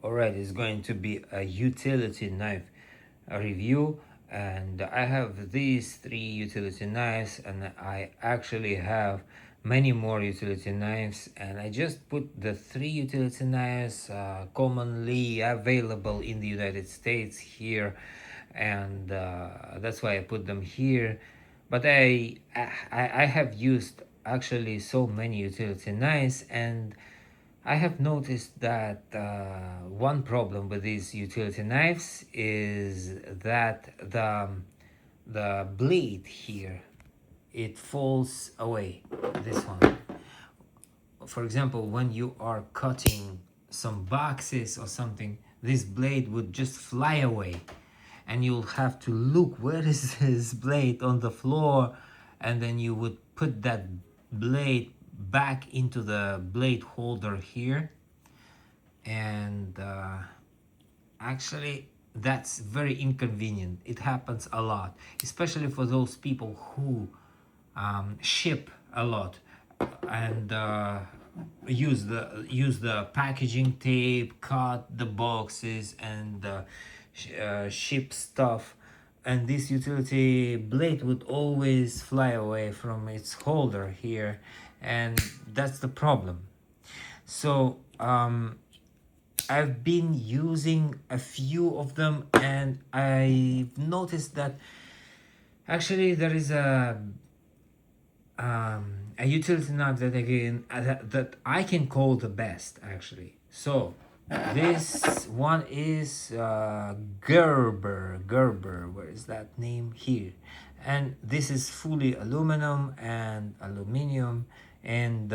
Alright, it's going to be a utility knife review, and I have these three utility knives, and I actually have many more utility knives, and I just put the three utility knives commonly available in the United States here, and that's why I put them here. But I have used actually so many utility knives, and I have noticed that one problem with these utility knives is that the blade here, it falls away. This one, for example, when you are cutting some boxes or something, this blade would just fly away, and you'll have to look where is this blade on the floor, and then you would put that blade back into the blade holder here. And actually that's very inconvenient. It happens a lot, especially for those people who ship a lot and use the packaging tape, cut the boxes, and ship stuff, and this utility blade would always fly away from its holder here, and that's the problem. So I've been using a few of them, and I've noticed that actually there is a utility knife that that I can call the best actually. So this one is Gerber. Where is that name here? And this is fully aluminum and aluminium, and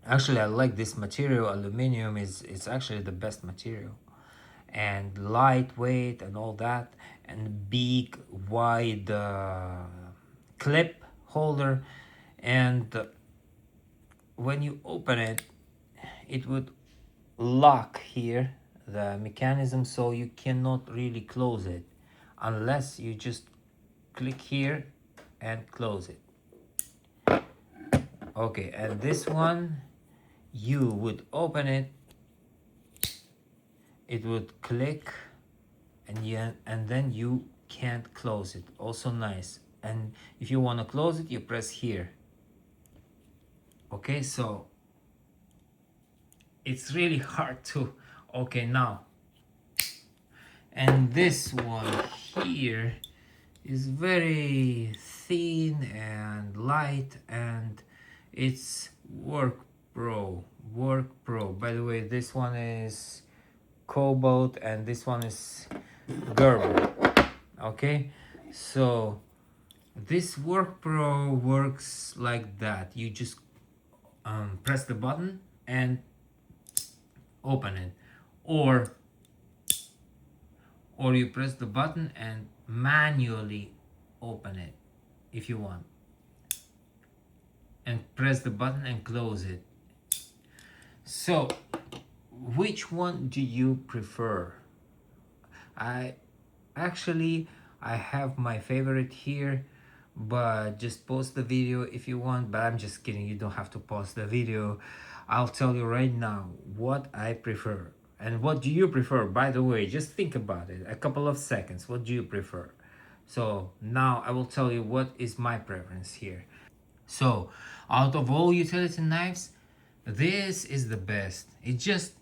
actually I like this material. Aluminum is it's actually the best material, and lightweight and all that, and big wide clip holder, and when you open it, it would lock here the mechanism, so you cannot really close it unless you just click here and close it. Okay, and this one, you would open it, it would click, and then you can't close it. Also nice. And if you want to close it, you press here. Okay, so it's really hard to. Okay, now, and this one here is very thin and light, and it's WORKPRO. By the way, this one is Cobalt, and this one is Gerber. Okay, so this WORKPRO works like that. You just press the button and open it, or you press the button and manually open it if you want, and press the button and close it. So which one do you prefer? I have my favorite here, but just pause the video if you want. But I'm just kidding, you don't have to pause the video. I'll tell you right now what I prefer. And what do you prefer? By the way, just think about it a couple of seconds. What do you prefer? So now I will tell you what is my preference here. So out of all utility knives, this is the best. It just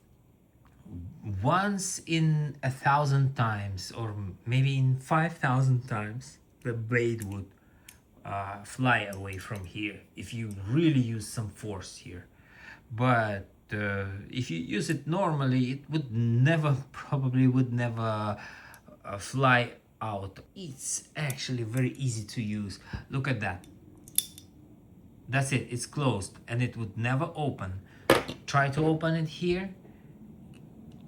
once in 1,000 times, or maybe in 5,000 times, the blade would fly away from here if you really use some force here. But if you use it normally, it would never, probably would never fly out. It's actually very easy to use. Look at that. That's it, it's closed, and it would never open. Try to open it here.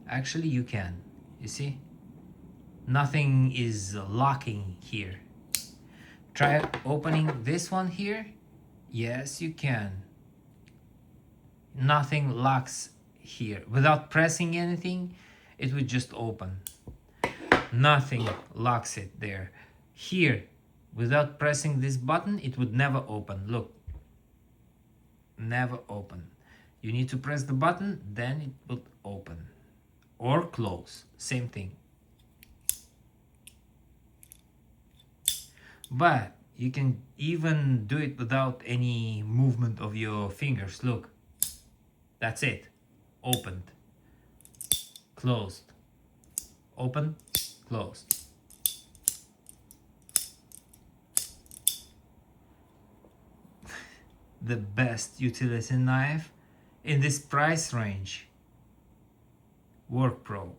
Actually, you can. You see? Nothing is locking here. Try opening this one here. Yes, you can. Nothing locks here. Without pressing anything, it would just open. Nothing locks it there. Here, without pressing this button, it would never open. Look. Never open. You need to press the button, then it will open. or close, same thing. But you can even do it without any movement of your fingers. Look, that's it. Opened, closed, open, closed. The best utility knife in this price range. WORKPRO.